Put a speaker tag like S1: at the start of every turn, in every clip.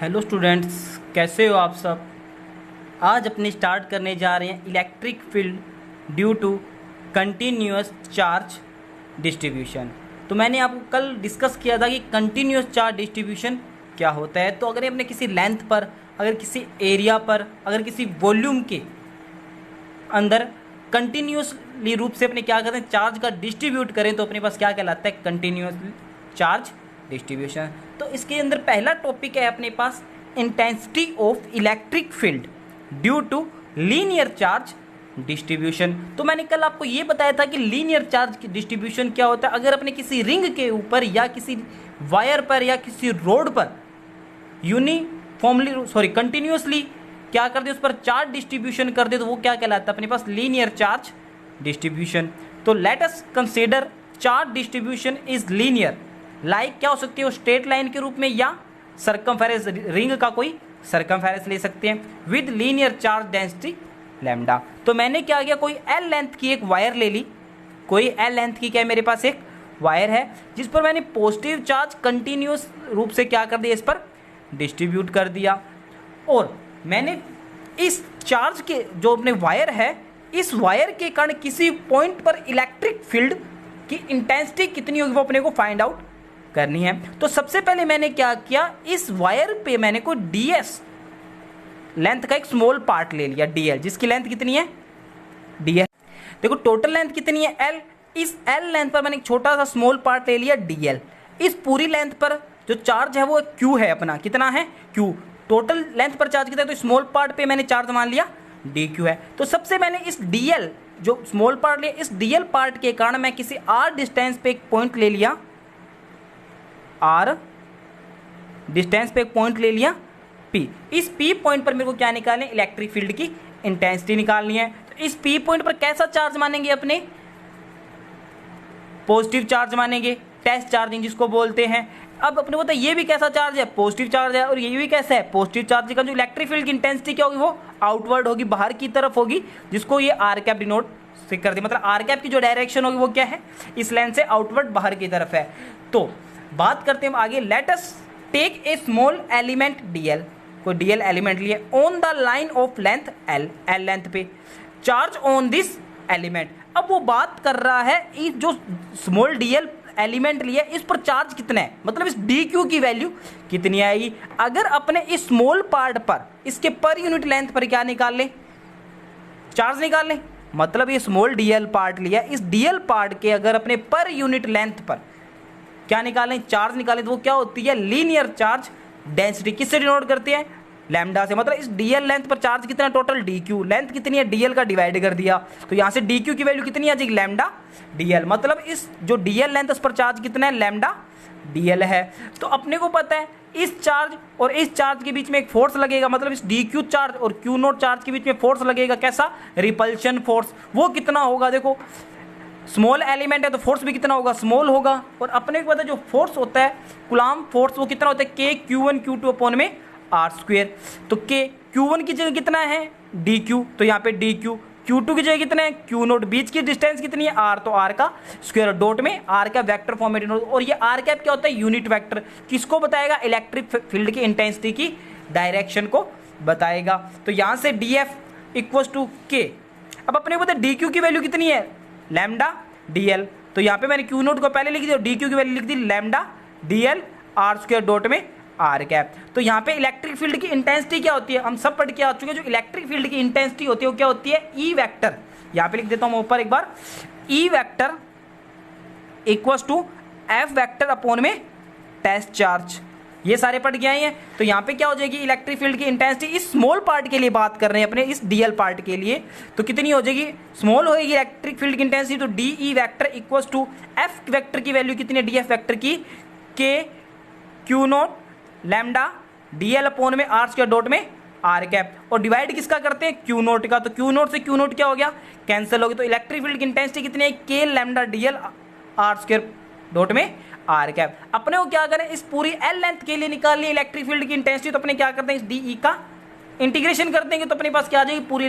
S1: Hello students, कैसे हो आप सब। आज अपने स्टार्ट करने जा रहे हैं electric field due to continuous charge distribution. तो मैंने आपको कल डिस्कस किया था कि कंटिन्यूअस चार्ज डिस्ट्रीब्यूशन क्या होता है। तो अगर अपने किसी लेंथ पर, अगर किसी एरिया पर, अगर किसी वॉल्यूम के अंदर कंटिन्यूसली रूप से अपने क्या करते हैं, चार्ज का डिस्ट्रीब्यूट करें, तो अपने पास क्या कहलाता है, कंटिन्यूअस चार्ज डिस्ट्रीब्यूशन। तो इसके अंदर पहला टॉपिक है अपने पास intensity of electric field due to linear charge distribution. तो मैंने कल आपको ये बताया था कि लीनियर चार्ज डिस्ट्रीब्यूशन क्या होता है। अगर अपने किसी रिंग के ऊपर या किसी वायर पर या किसी रोड पर कंटिन्यूसली क्या कर दे, उस पर चार्ज डिस्ट्रीब्यूशन कर दे, तो वो क्या कहलाता है अपने पास, लीनियर चार्ज डिस्ट्रीब्यूशन। तो let us consider charge distribution is linear, like क्या हो सकती है, वो स्ट्रेट लाइन के रूप में या सर्कमफेरेंस, रिंग का कोई सर्कमफेरेंस ले सकते हैं with linear charge density lambda. तो मैंने क्या किया, कोई एल लेंथ की एक वायर ले ली, कोई एल लेंथ की क्या मेरे पास एक वायर है जिस पर मैंने पॉजिटिव चार्ज कंटिन्यूस रूप से क्या कर दिया, इस पर डिस्ट्रीब्यूट कर दिया। और मैंने इस चार्ज के जो अपने वायर है, इस वायर के कारण किसी पॉइंट पर इलेक्ट्रिक फील्ड की इंटेंसिटी कितनी होगी वो अपने को फाइंड आउट करनी है। तो सबसे पहले मैंने क्या किया, इस वायर पे मैंने कोई ds लेंथ का एक स्मॉल पार्ट ले लिया, dl, जिसकी लेंथ कितनी है, dl। देखो टोटल लेंथ कितनी है, l। इस l लेंथ पर मैंने एक छोटा सा स्मॉल पार्ट ले लिया, dl। इस पूरी लेंथ पर जो चार्ज है वो q है अपना, कितना है, q। टोटल लेंथ पर चार्ज कितना है, तो स्मॉल पार्ट पे मैंने चार्ज मान लिया dq है। तो सबसे मैंने इस dl जो स्मॉल पार्ट लिया, इस dl पार्ट के कारण मैं किसी r डिस्टेंस पे एक पॉइंट ले लिया, r डिस्टेंस पे एक पॉइंट ले लिया p। इस p पॉइंट पर मेरे को क्या निकालनी है, इलेक्ट्रिक फील्ड की इंटेंसिटी निकालनी है। तो इस p पॉइंट पर कैसा चार्ज मानेंगे, अपने पॉजिटिव चार्ज मानेंगे, टेस्ट चार्जिंग जिसको बोलते हैं। अब अपने को ये भी कैसा चार्ज है, पॉजिटिव चार्ज है, और ये भी कैसा है, पॉजिटिव चार्ज का जो इलेक्ट्रिक फील्ड की इंटेंसिटी क्या होगी, वो आउटवर्ड होगी, बाहर की तरफ होगी, जिसको ये आर कैप डिनोट से कर दी। मतलब आर कैप की जो डायरेक्शन होगी वो क्या है, इस लाइन से आउटवर्ड बाहर की तरफ है। तो बात करते हैं आगे, let us take a small element dl, कोई dl एलिमेंट लिए on the line of length l, l length पे चार्ज ऑन दिस एलिमेंट। अब वो बात कर रहा है इस जो स्मॉल dl एलिमेंट लिया, इस पर चार्ज कितना है, मतलब इस dq की वैल्यू कितनी आएगी। अगर अपने इस स्मॉल पार्ट पर इसके पर यूनिट लेंथ पर क्या निकाल लें, चार्ज निकाल लें, मतलब ये स्मॉल dl पार्ट लिया, इस dl पार्ट के अगर अपने पर यूनिट लेंथ पर क्या निकालें, चार्ज निकालें, तो वो क्या होती है, लीनियर चार्ज डेंसिटी। किससे डिनोट करते हैं, लैम्डा से। मतलब इस dl लेंथ पर चार्ज कितना, टोटल dq, लेंथ कितनी है, dl का डिवाइड कर दिया, तो यहाँ से dq की वैल्यू कितनी आ जाएगी, लैम्डा dl। मतलब इस जो dl लेंथ उस पर चार्ज कितना है, लैम्डा dl है। तो अपने को पता है इस चार्ज और इस चार्ज के बीच में एक फोर्स लगेगा, मतलब इस dq चार्ज और q नोट चार्ज के बीच में फोर्स लगेगा, कैसा, रिपल्शन फोर्स। वो कितना होगा, देखो स्मॉल एलिमेंट है तो फोर्स भी कितना होगा, स्मॉल होगा। और अपने को पता है जो फोर्स होता है, कुलाम फोर्स, वो कितना होता है, k q1 q2 अपॉन में r स्क्वेयर। तो k q1 की जगह कितना है, dq, तो यहाँ पे dq, q2 की जगह कितना है, q नोट, बीच की डिस्टेंस कितनी है, r, तो r का स्क्वायर, डॉट में r का वेक्टर फॉर्म में। और ये r कैप क्या होता है, यूनिट वेक्टर, किसको बताएगा, इलेक्ट्रिक फील्ड की इंटेंसिटी की डायरेक्शन को बताएगा। तो यहाँ से df इक्वल टू k। अब अपने को पता है dq की वैल्यू कितनी है, लैम्डा dl, तो यहाँ पे मैंने q नोट को पहले लिख दिया, dq की वैल्यू लिख दी lambda dl r square dot में r कैप। तो यहाँ पे इलेक्ट्रिक फील्ड की इंटेंसिटी क्या होती है, हम सब पढ़ के आ चुके हैं, जो इलेक्ट्रिक फील्ड की इंटेंसिटी होती है वो क्या होती है, E वेक्टर। यहाँ पे लिख देता हूँ ऊपर एक बार, E vector equals to F vector upon में टेस्ट चार्ज। ये सारे पढ़ के आए हैं। तो यहाँ पे क्या हो जाएगी, इलेक्ट्रिक फील्ड की इंटेंसिटी, इस स्मॉल पार्ट के लिए बात कर रहे हैं अपने, इस dl पार्ट के लिए, तो कितनी हो जाएगी, स्मॉल होएगी इलेक्ट्रिक फील्ड की इंटेंसिटी, तो dE vector equals to F vector की वैल्यू कितनी है, dF वेक्टर की k q naught lambda dl upon में r स्क्वायर डॉट में r कैप। और डिवाइड किसका करते हैं, q नोट का, तो q नोट से q नोट क्या हो गया, कैंसिल हो गया। तो इलेक्ट्रिक फील्ड की इंटेंसिटी कितनी है, k lambda dl r square dot में r कैप। अपने को क्या करें, इस पूरी l लेंथ के लिए निकालनी है इलेक्ट्रिक फील्ड की इंटेंसिटी, तो अपने क्या करते हैं, इस dE का इंटीग्रेशन कर देंगे, तो अपने पास क्या आ जाएगी, पूरी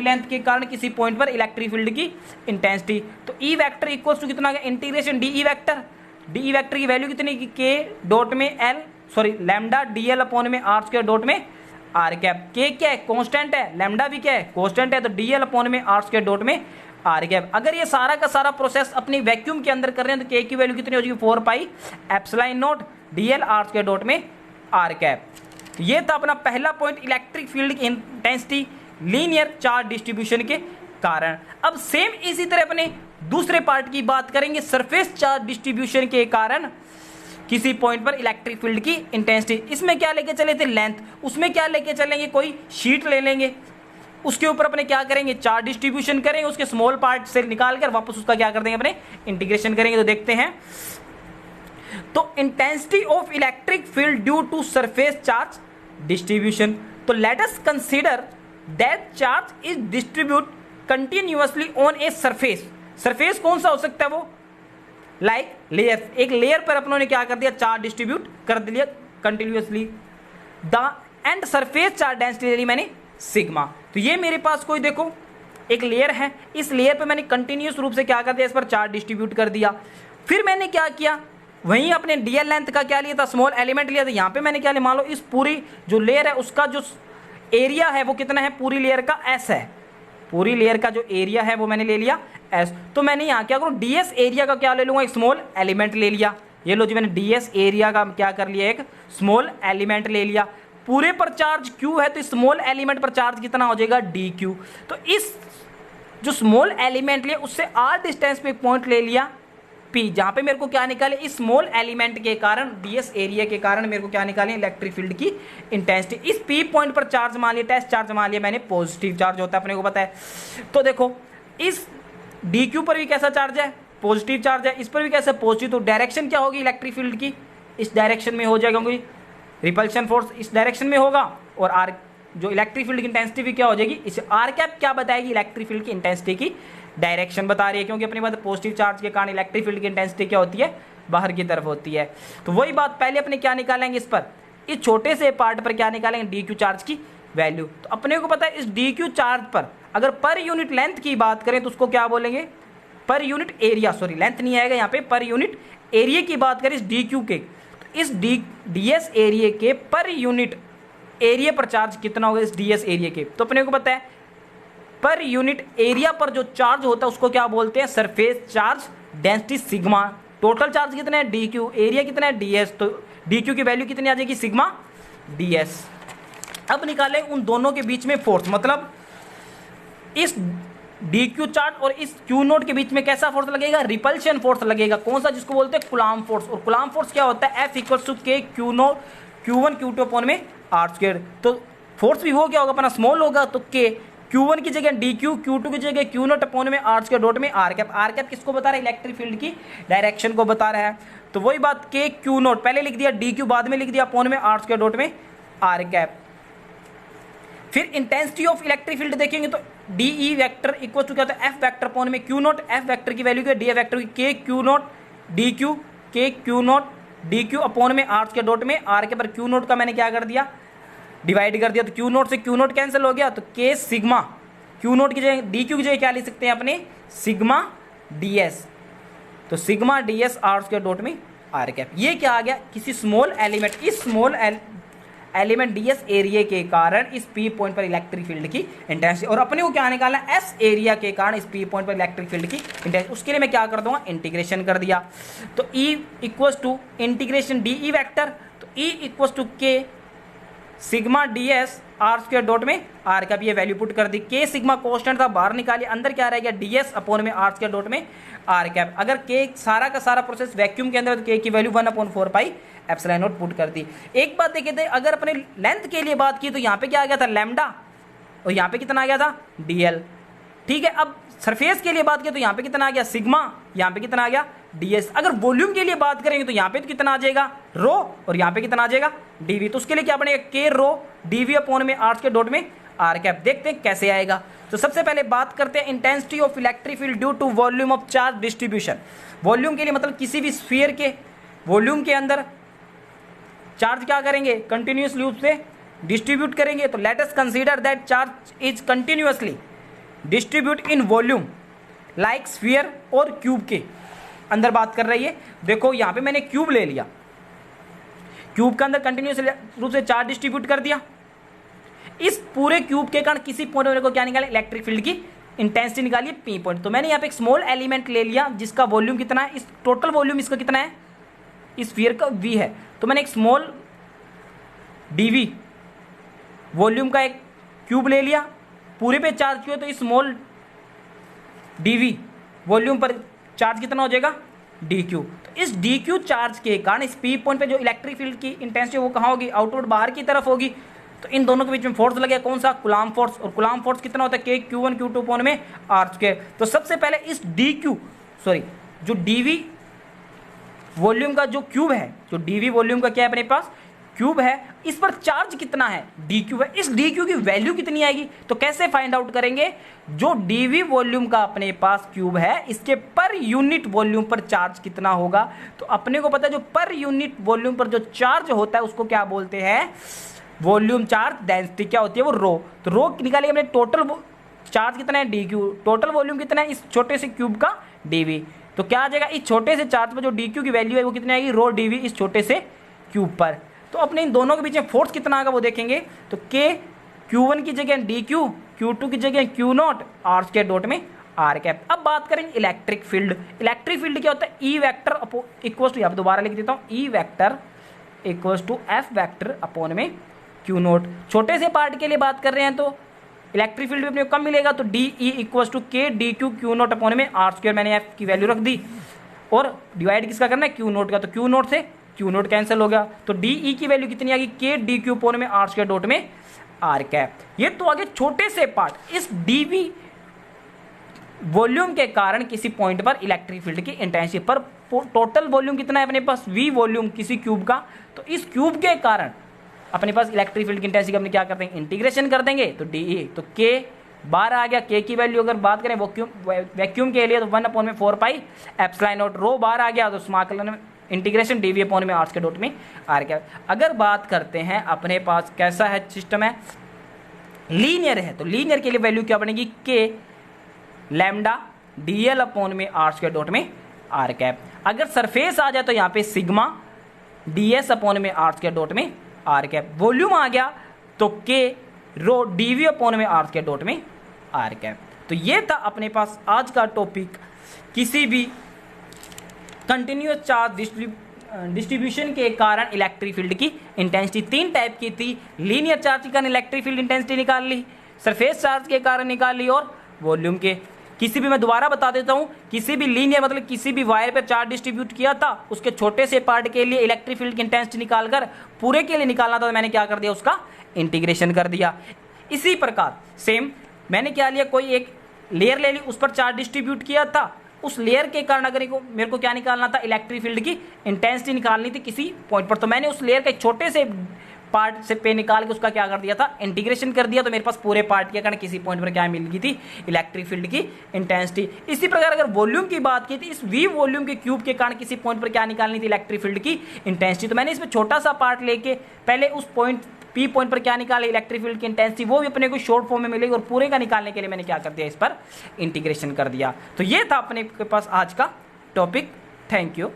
S1: लेंथ के कारण किसी पॉइंट पर इलेक्ट्रिक फील्ड की इंटेंसिटी। तो E वेक्टर इक्वल्स टू कितना, इंटीग्रेशन dE वेक्टर की वैल्यू कितनी, k डॉट में l sorry lambda DL upon में आर स्क्वायर डॉट में आर कैप। के क्या है, कांस्टेंट है, लैम्डा भी क्या है, कांस्टेंट है, तो डीएल अपॉन में आर स्क्वायर डॉट में आर कैप। अगर ये सारा का सारा प्रोसेस अपनी वैक्यूम के अंदर कर रहे हैं तो के की वैल्यू कितनी हो जाएगी, 4 pi epsilon not DL are square dot में आर कैप। ये था अपना पहला पॉइंट, इलेक्ट्रिक फील्ड की इंटेंसिटी लीनियर चार्ज डिस्ट्रीब्यूशन के कारण। अब सेम इसी तरह अपने दूसरे पार्ट की बात करेंगे, सरफेस चार्ज डिस्ट्रीब्यूशन के कारण किसी पॉइंट पर इलेक्ट्रिक फील्ड की इंटेंसिटी। इसमें क्या लेके चले थे, लेंथ, उसमें क्या लेके चलेंगे, कोई शीट ले लेंगे, उसके ऊपर अपने क्या करेंगे, चार्ज डिस्ट्रीब्यूशन करेंगे, उसके स्मॉल पार्ट से निकाल कर वापस उसका क्या कर देंगे, अपने इंटीग्रेशन करेंगे। तो देखते हैं, तो intensity of electric field due to surface charge distribution. तो let us consider that charge is distribute continuously on a surface. Surface कौन सा हो सकता है, वो लाइक लेयर, एक लेयर पर अपनों ने क्या कर दिया, चार्ज डिस्ट्रीब्यूट कर दिया continuously. The end surface charge density ले ली मैंने सिग्मा। तो ये मेरे पास कोई देखो एक लेयर है, इस लेयर पे मैंने कंटिन्यूअस रूप से क्या कर दिया, इस पर चार्ज डिस्ट्रीब्यूट कर दिया। फिर मैंने क्या किया, वहीं अपने डीएल लेंथ का क्या लिया था, स्मॉल एलिमेंट लिया था। यहाँ पे मैंने क्या लिया, मान लो इस पूरी जो लेयर है उसका जो एरिया है वो कितना है, पूरी लेयर का एस है, पूरी लेयर का जो एरिया है वो मैंने ले लिया एस। तो मैंने यहाँ क्या करूँ, डीएस एरिया का क्या ले लूँगा, एक स्मॉल एलिमेंट ले लिया। ये लो जी, मैंने डीएस एरिया का क्या कर लिया, एक स्मॉल एलिमेंट ले लिया। पूरे पर चार्ज क्यू है तो स्मॉल एलिमेंट पर चार्ज कितना हो जाएगा, डी क्यू। तो इस जो स्मॉल एलिमेंट लिया उससे आर डिस्टेंस पे एक पॉइंट ले लिया पी, जहां पे मेरे को क्या निकाले, इस स्मॉल एलिमेंट के कारण, डीएस एरिया के कारण मेरे को क्या निकाले, इलेक्ट्रिक फील्ड की इंटेंसिटी। इस पी पॉइंट पर चार्ज मान लिया, टेस्ट चार्ज मान लिया मैंने, पॉजिटिव चार्ज होता है अपने को पता है। तो देखो इस डी क्यू पर भी कैसा चार्ज है, पॉजिटिव चार्ज है, इस पर भी कैसा पॉजिटिव। तो डायरेक्शन क्या होगी इलेक्ट्रिक फील्ड की, इस डायरेक्शन में हो जाएगा, क्योंकि रिपल्शन फोर्स इस डायरेक्शन में होगा, और आर जो इलेक्ट्रिक फील्ड की इंटेंसिटी भी क्या हो जाएगी, इसे आर कैप क्या बताएगी, इलेक्ट्रिक फील्ड की इंटेंसिटी की डायरेक्शन बता रही है, क्योंकि अपनी बात पॉजिटिव चार्ज के कारण इलेक्ट्रिक फील्ड की इंटेंसिटी क्या होती है, बाहर की तरफ होती है। तो वही बात पहले अपने क्या निकालेंगे, इस पर, इस छोटे से पार्ट पर क्या निकालेंगे, डी क्यू चार्ज की वैल्यू। तो अपने को पता है इस डी क्यू चार्ज पर अगर पर यूनिट लेंथ की बात करें तो उसको क्या बोलेंगे, per unit area, sorry length नहीं आएगा यहाँ पे, पर यूनिट एरिया की बात करें इस डी क्यू के, तो इस डीएस एरिया के पर यूनिट एरिया पर चार्ज कितना होगा, इस डीएस एरिया के। तो अपने को पता है पर यूनिट एरिया पर जो चार्ज होता है उसको क्या बोलते हैं, surface charge density sigma. Total charge कितना है, डी क्यू, एरिया कितना है, डीएस, तो डी क्यू की वैल्यू कितनी आ जाएगी, सिग्मा डीएस। अब निकालें उन दोनों के बीच में फोर्स, मतलब इस डी क्यू चार्ज और इस क्यू नोट के बीच में कैसा फोर्स लगेगा, रिपल्शन फोर्स लगेगा। कौन सा, जिसको बोलते हैं कुलाम फोर्स। और कुलाम फोर्स क्या होता है, एफ इक्वल टू के Q note Q1 Q2 upon में आर स्क्वायर। तो फोर्स भी वो क्या होगा, अपना स्मॉल होगा, तो के Q1 की जगह डी क्यू, Q2 की जगह क्यू नोट अपॉन में आर स्क्वायर डॉट में आर कैप। आर कैप किसको बता रहा है, इलेक्ट्रिक फील्ड की डायरेक्शन को बता रहा है। तो वही बात के क्यू नोट पहले लिख दिया, डी क्यू बाद में लिख दिया, अपॉन में आर स्क्वायर डॉट में आर कैप। फिर इंटेंसिटी ऑफ इलेक्ट्रिक फील्ड देखेंगे तो D E vector equal to क्या होता है, एफ वैक्टर अपॉन में क्यू नोट। एफ वैक्टर की वैल्यू क्या है, डी एफ वैक्टर की K Q naught D Q, K Q naught D Q upon में आर के डॉट में आर के पर क्यू नोट का मैंने क्या कर दिया, डिवाइड कर दिया। तो क्यू नोट से क्यू नोट कैंसिल हो गया, तो के सिग्मा क्यू नोट की जगह डी क्यू की जगह क्या लिख सकते हैं अपने, सिग्मा डी एस। तो सिग्मा डी एस आर के डॉट में आर कैप। ये क्या आ गया, किसी स्मॉल एलिमेंट, इस स्मॉल एलिमेंट डीएस एरिया के कारण इस पी पॉइंट पर इलेक्ट्रिक फील्ड की इंटेंसिटी। और अपने को क्या निकालना, एस एरिया के कारण इस पी पॉइंट पर इलेक्ट्रिक फील्ड की इंटेंसिटी। उसके लिए मैं क्या कर दूंगा, इंटीग्रेशन कर दिया। तो E equals to integration D E vector, तो E equals to K sigma D S R square dot में आर का भी ये वैल्यू पुट कर दी। के सिग्मा कॉन्स्टेंट था, बाहर निकालिए, अंदर क्या रह गया, डी एस अपॉन में आर स्क्वायर डॉट में आर कैप। अगर के सारा का सारा प्रोसेस वैक्यूम के अंदर, तो के की value 1/4 pi epsilon not put कर दी। एक बात देखिए थे, अगर अपने लेंथ के लिए बात की तो यहाँ पे क्या आ गया था, लैम्डा, और यहाँ पे कितना आ गया था, डीएल। ठीक है, अब सरफेस के लिए बात की तो यहाँ पे कितना आ गया, सिग्मा, यहाँ पे कितना आ गया, डीएस। अगर वॉल्यूम के लिए बात करेंगे तो यहाँ पे तो कितना आ जाएगा, रो, और यहाँ पे कितना आ जाएगा, डीवी। तो उसके लिए क्या बनेगा, के रो डीवी अपॉन में आर के डॉट में आर कैप। देखते हैं कैसे आएगा। तो सबसे पहले बात करते हैं intensity of electric field due to volume of charge distribution. Volume के लिए मतलब किसी भी स्फीयर के वॉल्यूम के अंदर चार्ज क्या करेंगे, कंटिन्यूअस रूप से डिस्ट्रीब्यूट करेंगे। तो let us consider that charge is continuously distribute in volume like sphere और क्यूब के अंदर बात कर रही है। देखो यहाँ पे मैंने क्यूब ले लिया, क्यूब के अंदर कंटिन्यूस रूप से चार्ज डिस्ट्रीब्यूट कर दिया। इस पूरे क्यूब के कारण किसी पॉइंट मेरे को क्या निकाले, इलेक्ट्रिक फील्ड की इंटेंसिटी निकालिए पी पॉइंट। तो मैंने यहाँ पे एक स्मॉल एलिमेंट ले लिया जिसका वॉल्यूम कितना है, इस टोटल वॉल्यूम इसका कितना है, इस स्फीयर का v है। तो मैंने एक स्मॉल dv वॉल्यूम का एक क्यूब ले लिया, पूरे पे चार्ज किया तो इस स्मॉल dv वॉल्यूम पर चार्ज कितना हो जाएगा, dq। तो इस dq चार्ज के कारण इस p पॉइंट पे जो इलेक्ट्रिक फील्ड की इंटेंसिटी वो कहाँ होगी, आउटवर्ड बाहर की तरफ होगी। तो इन दोनों के बीच में फोर्स लगेगा, कौन सा, कूलम्ब फोर्स। और कूलम्ब फोर्स कितना होता है, k q1 q2 अपॉन में r स्क्वायर। तो सबसे पहले इस जो dv वॉल्यूम का जो क्यूब है, जो dv वॉल्यूम का क्या है अपने पास, क्यूब है, इस पर चार्ज कितना है, dq है। इस dq की वैल्यू कितनी आएगी, तो कैसे फाइंड आउट करेंगे, जो dv वॉल्यूम का अपने पास क्यूब है इसके पर यूनिट वॉल्यूम पर चार्ज कितना होगा। तो अपने को पता है जो पर यूनिट वॉल्यूम पर जो चार्ज होता है उसको क्या बोलते हैं, वॉल्यूम चार्ज डेंसिटी क्या होती है, वो रो। तो रो निकालिए हमने, टोटल चार्ज कितना है dq, टोटल वॉल्यूम कितना है इस छोटे से क्यूब का dv। तो क्या आ जाएगा, इस छोटे से चार्ज पर जो dq की वैल्यू है वो कितनी आएगी, रो dv इस छोटे से क्यूब पर। तो अपने इन दोनों के बीच में फोर्स कितना आएगा वो देखेंगे। तो k q1 की जगह dq, q2 की जगह q not, r square dot में r कैप। अब बात करेंगे इलेक्ट्रिक फील्ड। इलेक्ट्रिक फील्ड क्या होता है, ई वेक्टर इक्वल टू, यहाँ पे दोबारा लिख देता हूँ, E vector equal to F vector upon में q नॉट। छोटे से पार्ट के लिए बात कर रहे हैं तो इलेक्ट्रिक फील्ड भी अपने को कम मिलेगा, तो डी ई इक्वल टू के D Q Q not upon में आर स्क्वायर। मैंने एफ की वैल्यू रख दी और डिवाइड किसका करना है, क्यू नॉट का। तो क्यू नॉट से क्यू नॉट कैंसिल हो गया, तो डी ई की वैल्यू कितनी आ गई, के डी क्यू अपॉन में आर स्क्वायर डॉट में आर कैप। ये तो आगे छोटे से पार्ट। इस डीवी वॉल्यूम के कारण किसी पॉइंट पर इलेक्ट्रिक फील्ड की इंटेंसिटी पर टोटल वॉल्यूम कितना है अपने पास, वी वॉल्यूम किसी क्यूब का। तो इस क्यूब के कारण अपने पास इलेक्ट्रिक फील्ड की इंटेंसिटी अपने क्या करते हैं, इंटीग्रेशन कर देंगे। तो डी ई, तो के बार आ गया, के की वैल्यू अगर बात करें वैक्यूम के लिए तो 1/4 पाई एप्सिलॉन नॉट, रो बार आ गया तो small integration D V upon में आर के डॉट में आर क्या। अगर बात करते हैं अपने पास कैसा है सिस्टम है, लीनियर है, तो लीनियर के लिए वैल्यू क्या बनेगी, के लैम्डा डी एल अपॉन में आर स्क्वायर डॉट में आर कैप। अगर सरफेस आ जाए तो यहाँ पे सिग्मा डी एस अपॉन में आर स्क्वायर डॉट में आर कैप। वॉल्यूम आ गया तो के रो डी वी अपॉन में आर स्क्वायर डॉट में आर कैप। तो ये था अपने पास आज का टॉपिक, किसी भी कंटिन्यूअस चार्ज डिस्ट्रीब्यूशन के कारण इलेक्ट्रिक फील्ड की इंटेंसिटी। 3 टाइप की थी, लीनियर चार्ज के कारण इलेक्ट्रिक फील्ड इंटेंसिटी निकाल ली, सरफेस चार्ज के कारण निकाल ली, और वॉल्यूम के किसी भी, मैं दोबारा बता देता हूं, किसी भी लीनियर मतलब किसी भी वायर पर चार्ज डिस्ट्रीब्यूट किया था उसके छोटे से पार्ट के लिए इलेक्ट्रिक फील्ड की इंटेंसिटी निकालकर पूरे के लिए निकालना था, तो मैंने क्या कर दिया, उसका इंटीग्रेशन कर दिया। इसी प्रकार सेम मैंने क्या लिया, कोई एक लेयर ले ली, उस पर चार्ज डिस्ट्रीब्यूट किया था, उस लेयर के कारण अगर मेरे को क्या निकालना था, इलेक्ट्रिक फील्ड की इंटेंसिटी निकालनी थी किसी पॉइंट पर, तो मैंने उस लेयर के छोटे से पार्ट से पे निकाल के उसका क्या कर दिया था, इंटीग्रेशन कर दिया। तो मेरे पास पूरे पार्ट के कारण किसी पॉइंट पर क्या मिल गई थी, इलेक्ट्रिक फील्ड की इंटेंसिटी। इसी प्रकार अगर वॉल्यूम की बात की थी, इस वी वॉल्यूम के क्यूब के कारण किसी पॉइंट पर क्या निकालनी थी, इलेक्ट्रिक फील्ड की इंटेंसिटी। तो मैंने इसमें छोटा सा पार्ट लेके पहले उस पॉइंट पी पॉइंट पर क्या निकाले, इलेक्ट्रिक फील्ड की इंटेंसिटी, वो भी अपने को शॉर्ट फॉर्म में मिलेगी, और पूरे का निकालने के लिए मैंने क्या कर दिया, इस पर इंटीग्रेशन कर दिया। तो ये था अपने के पास आज का टॉपिक। Thank you.